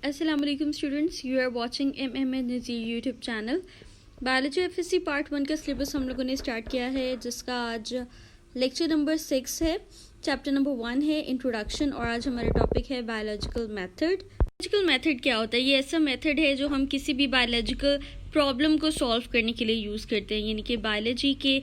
अस्सलाम वालेकुम students, you are watching MMN Nazir YouTube channel. Biology FSc part 1 का syllabus हम लोगों ने स्टार्ट किया है, जिसका आज लेक्चर नंबर 6 है। चैप्टर नंबर 1 है इंट्रोडक्शन, और आज हमारा टॉपिक है बायोलॉजिकल मेथड। बायोलॉजिकल मेथड क्या होता है? ये ऐसा मेथड है जो हम किसी भी बायोलॉजिकल प्रॉब्लम को सॉल्व करने के लिए यूज़ करते हैं। यानी कि बायोलॉजी के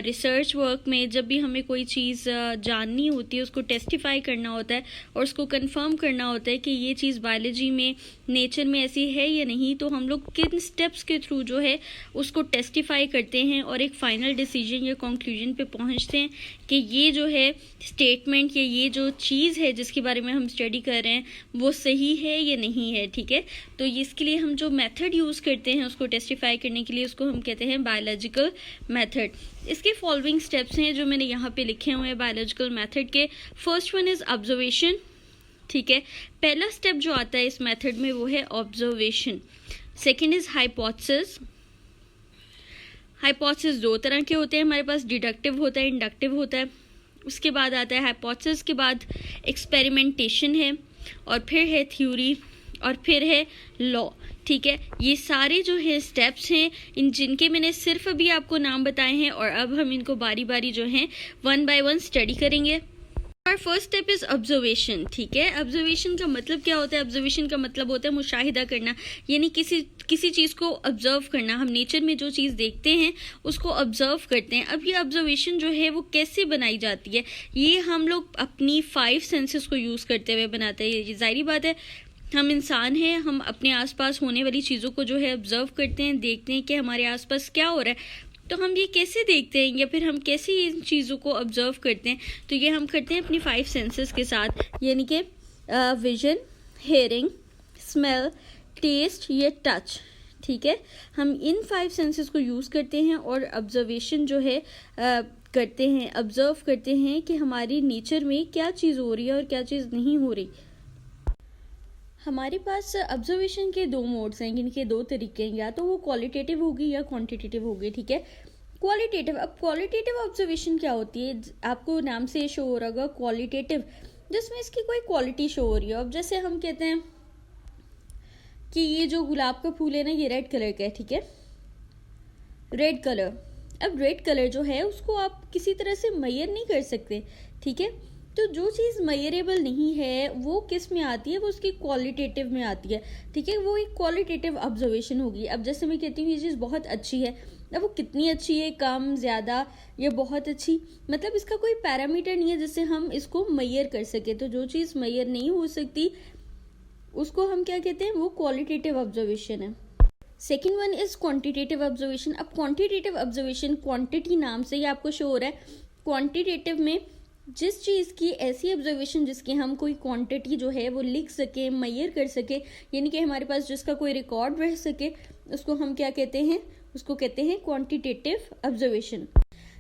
रिसर्च वर्क में जब भी हमें कोई चीज़ जाननी होती है, उसको टेस्टिफाई करना होता है और उसको कंफर्म करना होता है कि ये चीज़ बायोलॉजी में नेचर में ऐसी है या नहीं, तो हम लोग किन स्टेप्स के थ्रू जो है उसको टेस्टिफाई करते हैं और एक फाइनल डिसीजन या कंक्लूजन पे पहुंचते हैं कि ये जो है स्टेटमेंट या ये जो चीज़ है जिसके बारे में हम स्टडी कर रहे हैं वो सही है या नहीं है। ठीक है, तो इसके लिए हम जो मेथड यूज़ करते हैं उसको टेस्टिफाई करने के लिए, उसको हम कहते हैं बायोलॉजिकल मेथड। इसके फॉलोइंग स्टेप्स हैं जो मैंने यहाँ पे लिखे हुए हैं बायोलॉजिकल मेथड के। First one is observation. ठीक है, पहला स्टेप जो आता है इस मेथड में वो है observation. Second is hypothesis. Hypothesis दो तरह के होते हैं हमारे पास, डिडक्टिव होता है, इंडक्टिव होता है। उसके बाद आता है हाइपोथेसिस के बाद एक्सपेरिमेंटेशन है, और फिर है थ्योरी, और फिर है लॉ। ठीक है, ये सारे जो है स्टेप्स हैं इन जिनके मैंने सिर्फ अभी आपको नाम बताए हैं, और अब हम इनको बारी बारी जो हैं वन बाय वन स्टडी करेंगे। और फर्स्ट स्टेप इज ऑब्जर्वेशन। ठीक है, ऑब्जर्वेशन का मतलब क्या होता है? ऑब्जर्वेशन का मतलब होता है मुशाहिदा करना, यानी किसी चीज़ को ऑब्जर्व करना। हम नेचर में जो चीज़ देखते हैं उसको ऑब्जर्व करते हैं। अब ये ऑब्जर्वेशन जो है वो कैसे बनाई जाती है? ये हम लोग अपनी 5 सेंसेस को यूज़ करते हुए बनाते हैं। ये जाहिर बात है, हम इंसान हैं, हम अपने आसपास होने वाली चीज़ों को जो है ऑब्जर्व करते हैं, देखते हैं कि हमारे आसपास क्या हो रहा है। तो हम ये कैसे देखते हैं या फिर हम कैसे इन चीज़ों को ऑब्जर्व करते हैं? तो ये हम करते हैं अपनी 5 सेंसेस के साथ, यानी कि विजन, हेयरिंग, स्मेल, टेस्ट या टच। ठीक है, हम इन 5 सेंसेस को यूज़ करते हैं और ऑब्जर्वेशन जो है करते हैं, ऑब्जर्व करते हैं कि हमारी नेचर में क्या चीज़ हो रही है और क्या चीज़ नहीं हो रही। हमारे पास ऑब्जर्वेशन के 2 मोड्स हैं, इनके 2 तरीके हैं, या तो वो क्वालिटेटिव होगी या क्वांटिटेटिव होगी। ठीक है, क्वालिटेटिव। अब क्वालिटेटिव ऑब्जर्वेशन क्या होती है? आपको नाम से शो हो रहा होगा क्वालिटेटिव, जिसमें इसकी कोई क्वालिटी शो हो रही है। अब जैसे हम कहते हैं कि ये जो गुलाब का फूल है ना, ये रेड कलर का है। ठीक है, रेड कलर। अब रेड कलर जो है उसको आप किसी तरह से मेजर नहीं कर सकते। ठीक है, तो जो चीज़ मेजरेबल नहीं है वो किस में आती है? वो उसकी क्वालिटेटिव में आती है। ठीक है, वो एक क्वालिटेटिव ऑब्जर्वेशन होगी। अब जैसे मैं कहती हूँ ये चीज़ बहुत अच्छी है, अब वो कितनी अच्छी है, कम, ज़्यादा या बहुत अच्छी, मतलब इसका कोई पैरामीटर नहीं है जिससे हम इसको मेजर कर सके। तो जो चीज़ मेजर नहीं हो सकती उसको हम क्या कहते हैं? वो क्वालिटेटिव ऑब्जर्वेशन है। Second one is quantitative observation. अब क्वांटिटेटिव ऑब्जर्वेशन, क्वांटिटी नाम से ही आपको शो हो रहा है। क्वांटिटेटिव में जिस चीज़ की ऐसी ऑब्जर्वेशन जिसकी हम कोई क्वांटिटी जो है वो लिख सके, मेजर कर सके, यानी कि हमारे पास जिसका कोई रिकॉर्ड रह सके, उसको हम क्या कहते हैं? उसको कहते हैं क्वांटिटेटिव ऑब्जर्वेशन।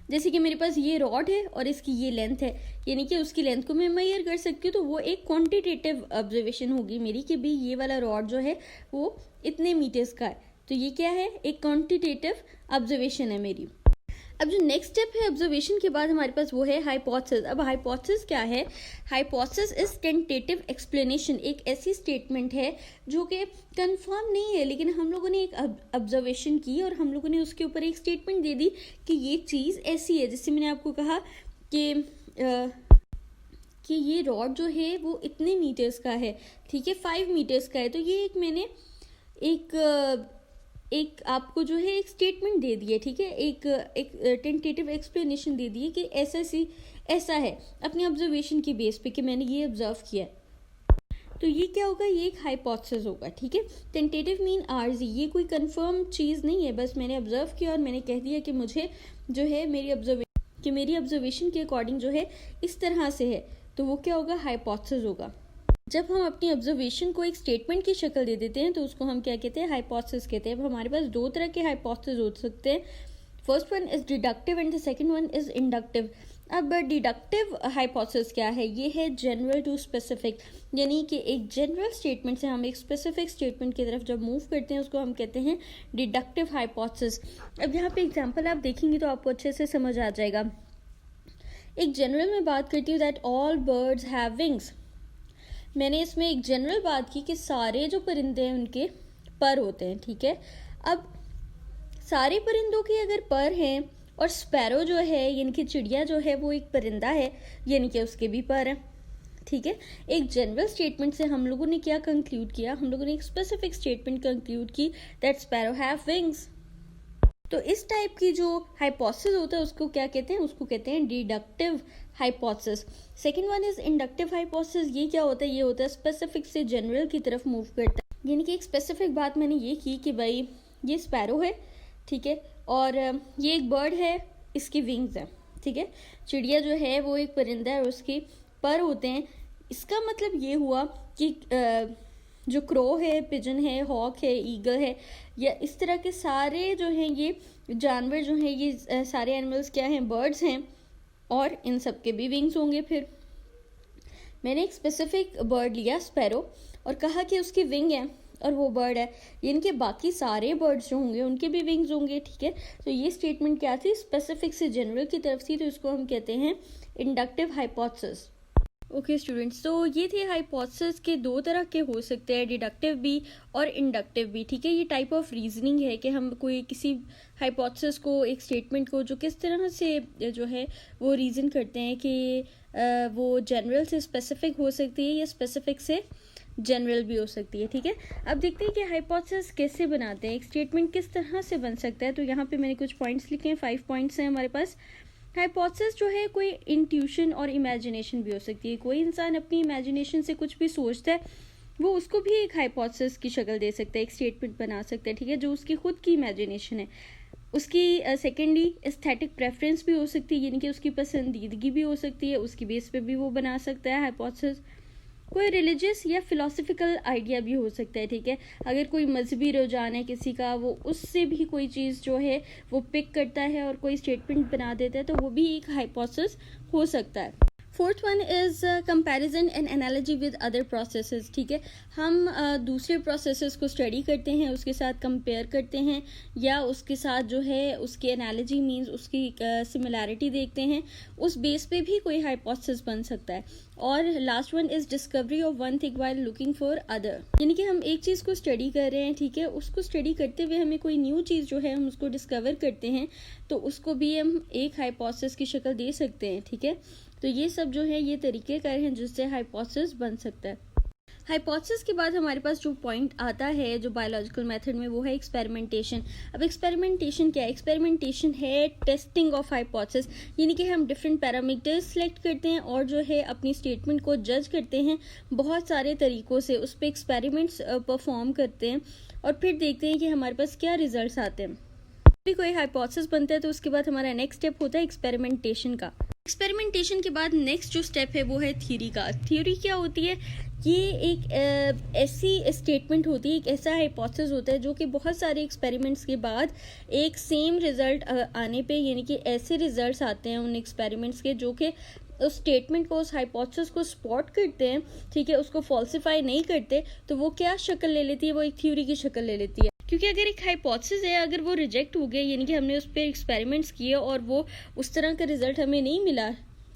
जैसे कि मेरे पास ये रॉड है और इसकी ये लेंथ है, यानी कि उसकी लेंथ को मैं मेजर कर सकती हूँ, तो वो एक क्वांटिटेटिव ऑब्जर्वेशन होगी मेरी कि भाई ये वाला रॉड जो है वो इतने मीटर्स का है। तो ये क्या है? एक क्वांटिटेटिव ऑब्जर्वेशन है मेरी। अब जो नेक्स्ट स्टेप है ऑब्जर्वेशन के बाद हमारे पास वो है हाइपोथेसिस। अब हाइपोथेसिस क्या है? Hypothesis is tentative explanation. एक ऐसी स्टेटमेंट है जो कि कंफर्म नहीं है, लेकिन हम लोगों ने एक ऑब्जर्वेशन की और हम लोगों ने उसके ऊपर एक स्टेटमेंट दे दी कि ये चीज़ ऐसी है। जैसे मैंने आपको कहा कि ये रॉड जो है वो इतने मीटर्स का है। ठीक है, 5 मीटर्स का है। तो ये मैंने एक आपको जो है एक स्टेटमेंट दे दी है। ठीक है, एक टेंटेटिव एक्सप्लेनेशन दे दी है कि ऐसा है अपनी ऑब्जर्वेशन की बेस पे कि मैंने ये ऑब्जर्व किया है। तो ये क्या होगा? ये एक हाइपोथेसिस होगा। ठीक है, टेंटेटिव मीन आरजी, ये कोई कंफर्म चीज़ नहीं है, बस मैंने ऑब्जर्व किया और मैंने कह दिया कि मुझे जो है मेरी ऑब्जर्वेशन के अकॉर्डिंग जो है इस तरह से है, तो वो क्या होगा? हाइपोथेसिस होगा। जब हम अपनी ऑब्जर्वेशन को एक स्टेटमेंट की शक्ल दे देते हैं तो उसको हम क्या कहते हैं? हाइपोथेसिस कहते हैं। अब हमारे पास 2 तरह के हाइपोथेसिस हो सकते हैं। First one is deductive and the second one is inductive. अब डिडक्टिव हाइपोथेसिस क्या है? ये है जनरल टू स्पेसिफिक, यानी कि एक जनरल स्टेटमेंट से हम एक स्पेसिफिक स्टेटमेंट की तरफ जब मूव करते हैं उसको हम कहते हैं डिडक्टिव हाइपोथेसिस। अब यहाँ पे एग्जाम्पल आप देखेंगे तो आपको अच्छे से समझ आ जाएगा। एक जनरल में बात करती हूँ that all birds have wings. मैंने इसमें एक जनरल बात की कि सारे जो परिंदे हैं उनके पर होते हैं, ठीक है। अब सारे परिंदों के अगर पर हैं और स्पैरो जो है यानी कि चिड़िया जो है वो एक परिंदा है, यानी कि उसके भी पर हैं, ठीक है। एक जनरल स्टेटमेंट से हम लोगों ने क्या कंक्लूड किया, हम लोगों ने एक स्पेसिफिक स्टेटमेंट कंक्लूड की दैट स्पैरो हैव विंग्स। तो इस टाइप की जो हाइपोथेसिस होता है उसको क्या कहते हैं, उसको कहते हैं deductive hypothesis. Second one is inductive hypothesis. ये क्या होता है, ये होता है स्पेसिफिक से जनरल की तरफ मूव करता है, यानी कि एक स्पेसिफिक बात मैंने ये की कि भाई ये स्पैरो है, ठीक है, और ये एक बर्ड है, इसकी विंग्स हैं, ठीक है। चिड़िया जो है वो एक परिंदा है और उसके पर होते हैं। इसका मतलब ये हुआ कि जो क्रो है, पिजन है, हॉक है, ईगल है, या इस तरह के सारे जो हैं ये जानवर जो हैं ये सारे एनिमल्स क्या हैं, बर्ड्स हैं, और इन सब के भी विंग्स होंगे। फिर मैंने एक स्पेसिफिक बर्ड लिया स्पैरो और कहा कि उसकी विंग है और वो बर्ड है, इनके बाकी सारे बर्ड्स जो होंगे उनके भी विंग्स होंगे, ठीक है। तो ये स्टेटमेंट क्या थी, स्पेसिफिक से जनरल की तरफ थी, तो इसको हम कहते हैं इंडक्टिव हाइपोथेसिस। ओके स्टूडेंट्स, तो ये थे हाइपोथेसिस के दो तरह के हो सकते हैं, डिडक्टिव भी और इंडक्टिव भी, ठीक है। ये टाइप ऑफ रीजनिंग है कि हम कोई किसी हाइपोथेसिस को, एक स्टेटमेंट को जो किस तरह से जो है वो रीज़न करते हैं कि वो जनरल से स्पेसिफिक हो सकती है या स्पेसिफिक से जनरल भी हो सकती है, ठीक है। अब देखते हैं कि हाइपोथेसिस कैसे बनाते हैं, एक स्टेटमेंट किस तरह से बन सकता है। तो यहाँ पे मैंने कुछ पॉइंट्स लिखे हैं, 5 पॉइंट्स हैं हमारे पास। हाइपोथेसिस जो है कोई इंट्यूशन और इमेजिनेशन भी हो सकती है, कोई इंसान अपनी इमेजिनेशन से कुछ भी सोचता है वो उसको भी एक हाइपोथेसिस की शक्ल दे सकता है, एक स्टेटमेंट बना सकता है, ठीक है, जो उसकी खुद की इमेजिनेशन है। उसकी सेकेंडली एस्थेटिक प्रेफरेंस भी हो सकती है, यानी कि उसकी पसंदीदगी भी हो सकती है, उसकी बेस पे भी वो बना सकता है हाइपोथेसिस। कोई रिलीजियस या फिलोसफिकल आइडिया भी हो सकता है, ठीक है। अगर कोई मजहबी रुझान है किसी का, वो उससे भी कोई चीज़ जो है वो पिक करता है और कोई स्टेटमेंट बना देता है, तो वो भी एक हाइपोथेसिस हो सकता है। Fourth one is comparison and analogy with other processes, ठीक है। हम दूसरे प्रोसेसेस को स्टडी करते हैं, उसके साथ कंपेयर करते हैं, या उसके साथ जो है उसकी एनालॉजी मीन्स उसकी सिमिलैरिटी देखते हैं, उस बेस पे भी कोई हाइपोथेसिस बन सकता है। और last one is discovery of one thing while looking for other, यानी कि हम एक चीज़ को स्टडी कर रहे हैं, ठीक है, उसको स्टडी करते हुए हमें कोई न्यू चीज़ जो है हम उसको डिस्कवर करते हैं, तो उसको भी हम एक हाइपोथेसिस की शक्ल दे सकते हैं, ठीक है। तो ये सब जो है ये तरीके कार हैं जिससे हाइपोथेसिस बन सकता है। हाइपोथेसिस के बाद हमारे पास जो पॉइंट आता है जो बायोलॉजिकल मेथड में, वो है एक्सपेरिमेंटेशन। अब एक्सपेरिमेंटेशन क्या है, एक्सपेरिमेंटेशन है टेस्टिंग ऑफ हाइपोथेसिस, यानी कि हम डिफरेंट पैरामीटर्स सेलेक्ट करते हैं और जो है अपनी स्टेटमेंट को जज करते हैं बहुत सारे तरीक़ों से, उस पर एक्सपेरिमेंट्स परफॉर्म करते हैं और फिर देखते हैं कि हमारे पास क्या रिजल्ट्स आते हैं। भी कोई हाइपोथेसिस बनता है तो उसके बाद हमारा नेक्स्ट स्टेप होता है एक्सपेरिमेंटेशन का। एक्सपेरिमेंटेशन के बाद नेक्स्ट जो स्टेप है वो है थ्योरी का। थ्योरी क्या होती है, ये एक ऐसी स्टेटमेंट होती है, एक ऐसा हाइपोथेसिस होता है जो कि बहुत सारे एक्सपेरिमेंट्स के बाद एक सेम रिजल्ट आने पे, यानी कि ऐसे रिजल्ट्स आते हैं उन एक्सपेरिमेंट्स के जो कि उस स्टेटमेंट को, उस हाइपोथेसिस को सपोर्ट करते हैं, ठीक है, उसको फॉल्सिफाई नहीं करते, तो वो क्या शक्ल ले लेती है, वो एक थ्योरी की शक्ल ले लेती है। क्योंकि अगर एक हाइपोथेसिस है, अगर वो रिजेक्ट हो गया, यानी कि हमने उस पर एक्सपेरिमेंट्स किए और वो उस तरह का रिजल्ट हमें नहीं मिला,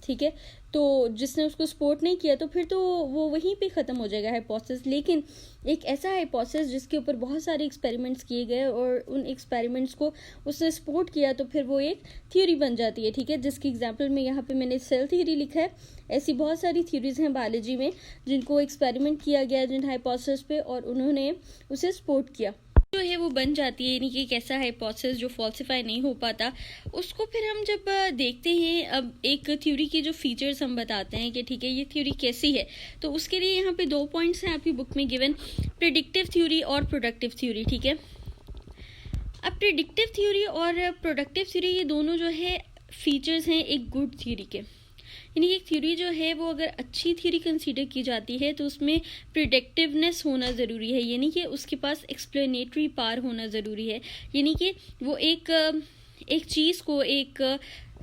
ठीक है, तो जिसने उसको सपोर्ट नहीं किया, तो फिर तो वो वहीं पे ख़त्म हो जाएगा हाइपोथेसिस। लेकिन एक ऐसा हाइपोथेसिस जिसके ऊपर बहुत सारे एक्सपेरिमेंट्स किए गए और उन एक्सपेरिमेंट्स को उसने सपोर्ट किया, तो फिर वो एक थ्योरी बन जाती है, ठीक है। जिसकी एग्जांपल में यहाँ पे मैंने सेल थ्योरी लिखा है। ऐसी बहुत सारी थ्योरीज हैं बायोलॉजी में जिनको एक्सपेरिमेंट किया गया जिन हाइपोथेसिस पे, और उन्होंने उसे सपोर्ट किया, जो है वो बन जाती है, यानी कि एक ऐसा हाइपोथेसिस जो फॉल्सिफाई नहीं हो पाता। उसको फिर हम जब देखते हैं, अब एक थ्योरी की जो फीचर्स हम बताते हैं कि ठीक है ये थ्योरी कैसी है, तो उसके लिए यहाँ पे 2 पॉइंट्स हैं आपकी बुक में गिवन, प्रेडिक्टिव थ्योरी और प्रोडक्टिव थ्योरी, ठीक है। अब प्रेडिक्टिव थ्योरी और प्रोडक्टिव थ्योरी ये दोनों जो है फीचर्स हैं एक गुड थ्योरी के, यानी एक थ्योरी जो है वो अगर अच्छी थ्योरी कंसीडर की जाती है तो उसमें प्रिडिक्टिवनेस होना ज़रूरी है, यानी कि उसके पास एक्सप्लेनेटरी पावर होना ज़रूरी है, यानी कि वो एक चीज़ को, एक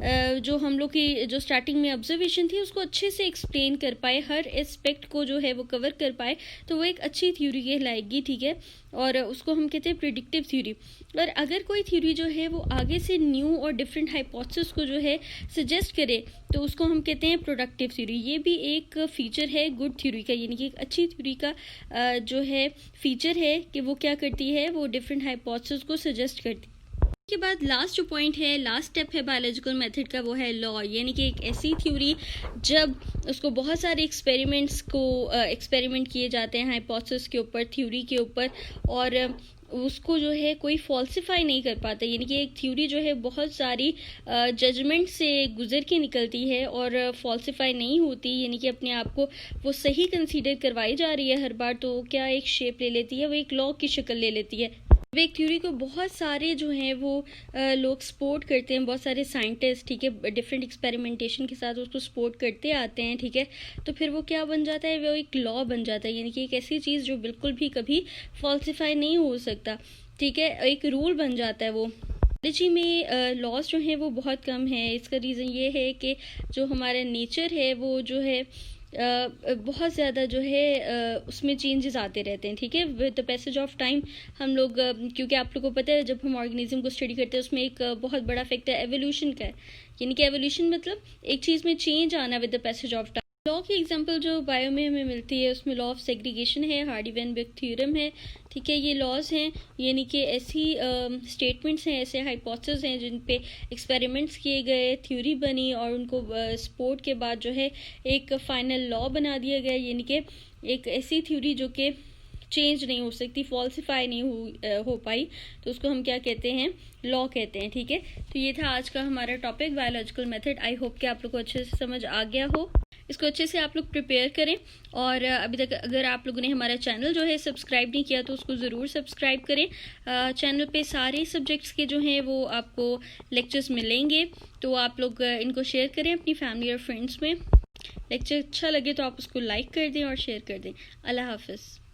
जो हम लोग की जो स्टार्टिंग में ऑब्जर्वेशन थी उसको अच्छे से एक्सप्लेन कर पाए, हर एस्पेक्ट को जो है वो कवर कर पाए, तो वो एक अच्छी थ्योरी कहलाएगी, ठीक है। और उसको हम कहते हैं प्रिडिक्टिव थ्योरी। और अगर कोई थ्योरी जो है वो आगे से न्यू और डिफरेंट हाइपोथेसिस को जो है सजेस्ट करे तो उसको हम कहते हैं प्रोडक्टिव थ्योरी। ये भी एक फीचर है गुड थ्योरी का, यानी कि एक अच्छी थ्योरी का जो है फीचर है कि वो क्या करती है, वो डिफरेंट हाइपोथेसिस को सजेस्ट करती है। के बाद लास्ट जो पॉइंट है, लास्ट स्टेप है बायोलॉजिकल मेथड का, वो है लॉ, यानी कि एक ऐसी थ्योरी जब उसको बहुत सारे एक्सपेरिमेंट्स को एक्सपेरिमेंट किए जाते हैं हाइपोथेसिस के ऊपर, थ्योरी के ऊपर, और उसको जो है कोई फॉल्सिफाई नहीं कर पाता, यानी कि एक थ्योरी जो है बहुत सारी जजमेंट से गुजर के निकलती है और फॉल्सिफाई नहीं होती, यानी कि अपने आप को वो सही कंसीडर करवाई जा रही है हर बार, तो क्या एक शेप ले लेती है, वो एक लॉ की शक्ल ले लेती है। एक थ्योरी को बहुत सारे जो हैं वो लोग सपोर्ट करते हैं, बहुत सारे साइंटिस्ट, ठीक है, डिफरेंट एक्सपेरिमेंटेशन के साथ उसको सपोर्ट करते आते हैं, ठीक है। तो फिर वो क्या बन जाता है, वो एक लॉ बन जाता है, यानी कि एक ऐसी चीज़ जो बिल्कुल भी कभी फॉल्सिफाई नहीं हो सकता, ठीक है, एक रूल बन जाता है वो। बायोलॉजी में लॉस जो हैं वो बहुत कम है। इसका रीज़न ये है कि जो हमारा नेचर है वो जो है बहुत ज़्यादा जो है उसमें चेंजेस आते रहते हैं, ठीक है, with the passage of time. हम लोग क्योंकि आप लोगों को पता है जब हम ऑर्गेनिज्म को स्टडी करते हैं उसमें एक बहुत बड़ा फैक्टर एवोल्यूशन का है, यानी कि एवोल्यूशन मतलब एक चीज़ में चेंज आना with the passage of time. Law की एग्जांपल जो बायो में हमें मिलती है उसमें लॉ ऑफ सेग्रीगेशन है, हार्डी-वेन-बेक थ्योरम है, ठीक है, ये लॉज हैं, यानी कि ऐसी स्टेटमेंट्स हैं, ऐसे हाइपोथेसिस हैं जिन पे एक्सपेरिमेंट्स किए गए, थ्योरी बनी और उनको सपोर्ट के बाद जो है एक फाइनल लॉ बना दिया गया, यानी कि एक ऐसी थ्योरी जो कि चेंज नहीं हो सकती, फॉल्सिफाई नहीं हो पाई, तो उसको हम क्या कहते हैं, लॉ कहते हैं, ठीक है। तो ये था आज का हमारा topic biological method. I hope कि आप लोग को अच्छे से समझ आ गया हो, इसको अच्छे से आप लोग प्रिपेयर करें। और अभी तक अगर आप लोगों ने हमारा चैनल जो है सब्सक्राइब नहीं किया तो उसको ज़रूर सब्सक्राइब करें। चैनल पे सारे सब्जेक्ट्स के जो हैं वो आपको लेक्चर्स मिलेंगे, तो आप लोग इनको शेयर करें अपनी फैमिली और फ्रेंड्स में। लेक्चर अच्छा लगे तो आप उसको लाइक कर दें और शेयर कर दें। अल्लाह हाफिज़।